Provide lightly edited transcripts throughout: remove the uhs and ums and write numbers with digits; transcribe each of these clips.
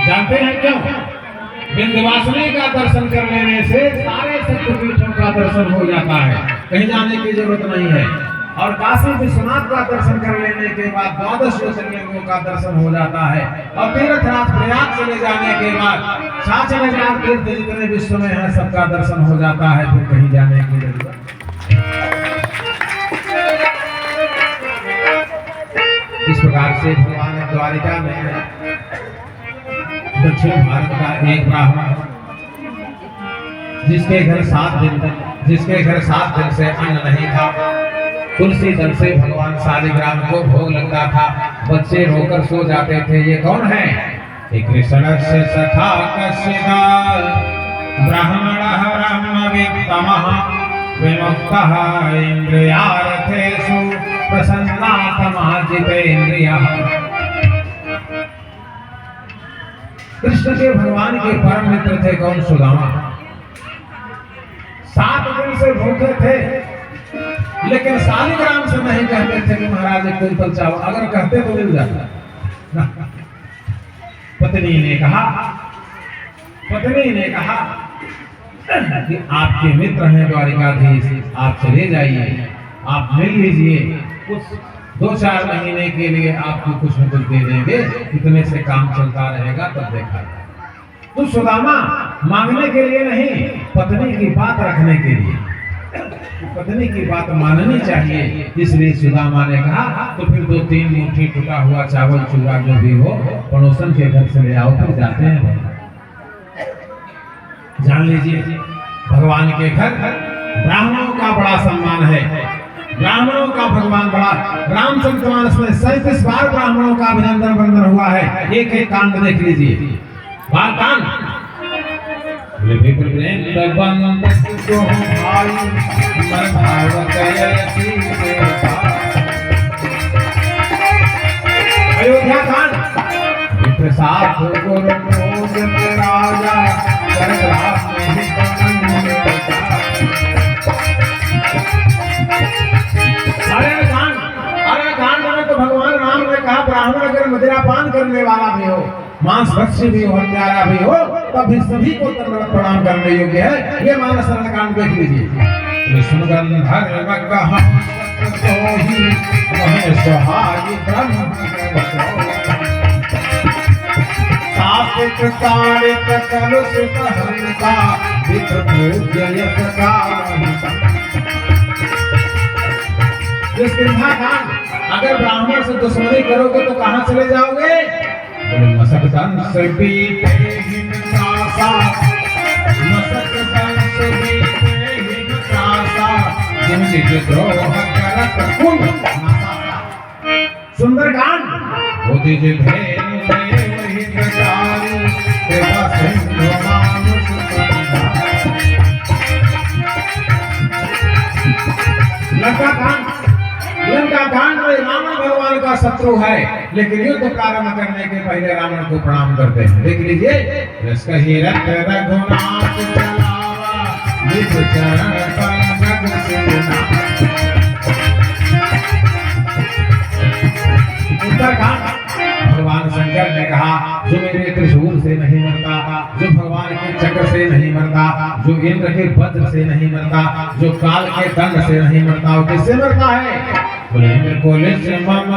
जानते हैं क्यों? विंध्यवासिनी का दर्शन कर लेने से सारे शक्तिपीठों का दर्शन हो जाता है, कहीं जाने की जरूरत नहीं है। और काशी विश्वनाथ का दर्शन कर लेने के बाद 12 ज्योतिर्लिंगों का दर्शन हो जाता है। और तीर्थराज प्रयाग चले जाने के बाद 6000 तीर्थ जितने विश्व में है सबका दर्शन हो जाता है, फिर कहीं जाने की जरूरत। इस प्रकार से भगवान द्वारिका में दक्षिण भारत का एक ब्राह्मण जिसके घर 7 दिन से अन्न नहीं था, तुलसी दल से भगवान शालिग्राम को भोग लगता था, बच्चे रोकर सो जाते थे। ये कौन है? कृष्ण से सखा कश्यप ब्राह्मणः ब्रह्मवित्तमः विमुक्तः इंद्रियार्थेषु प्रसन्नात्मा जितेन्द्रियः। कृष्ण के भगवान के परम मित्र थे कौन? सुदामा। 7 दिन से भूखे थे, लेकिन शालिग्राम से नहीं कहते थे कि महाराज एक कुंतल चावल, अगर कहते तो मिल जाता। पत्नी ने कहा कि आपके मित्र हैं द्वारिकाधीश, आप चले जाइए, आप मिल लीजिए, कुछ 2-4 महीने के लिए आपको कुछ न कुछ दे देंगे, इतने से काम चलता रहेगा, तब देखा जाए। तो सुदामा मांगने के लिए नहीं, पत्नी की बात रखने के लिए, पत्नी की बात माननी चाहिए, इसलिए सुदामा ने कहा तो फिर 2-3 मुट्ठी टूटा हुआ चावल चूड़ा जो भी हो पड़ोसन के घर से ले आओ, फिर जाते हैं। जान लीजिए भगवान के घर ब्राह्मणों का बड़ा सम्मान है, ब्राह्मणों का भगवान बड़ा। रामचरितमानस में 37 बार ब्राह्मणों का अभिनंदन वंदन हुआ है। एक कांड देख लीजिए। बालकांड अयोध्या कांड प्रसाद राजा कांड में तो भगवान राम ने कहा ब्राह्मण अगर मदिरापान करने वाला भी हो, मांस भक्षी भी हो, हत्यारा भी हो, तब भी सभी को दंडवत प्रणाम करने योग्य है। ये मानस कांड देख लीजिए। अगर ब्राह्मण से दुश्मनी करोगे तो कहाँ चले जाओगे? सुंदरकांड लंका कांड में रावण भगवान का शत्रु है, लेकिन युद्ध प्रारंभ करने के पहले रावण को प्रणाम करते हैं। देख लीजिए। उत्तरकांड भगवान शंकर ने कहा जो मेरे त्रिशूल से नहीं मरता, जो भगवान के चक्र से नहीं मरता, जो इंद्र के वज्र से नहीं मरता, जो काल के दंड से नहीं मरता, वो किससे मरता है? भगवान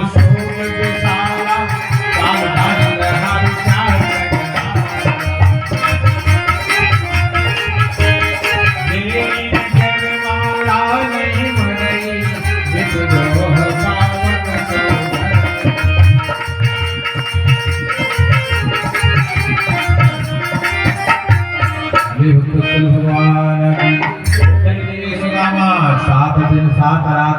7 दिन 7 रात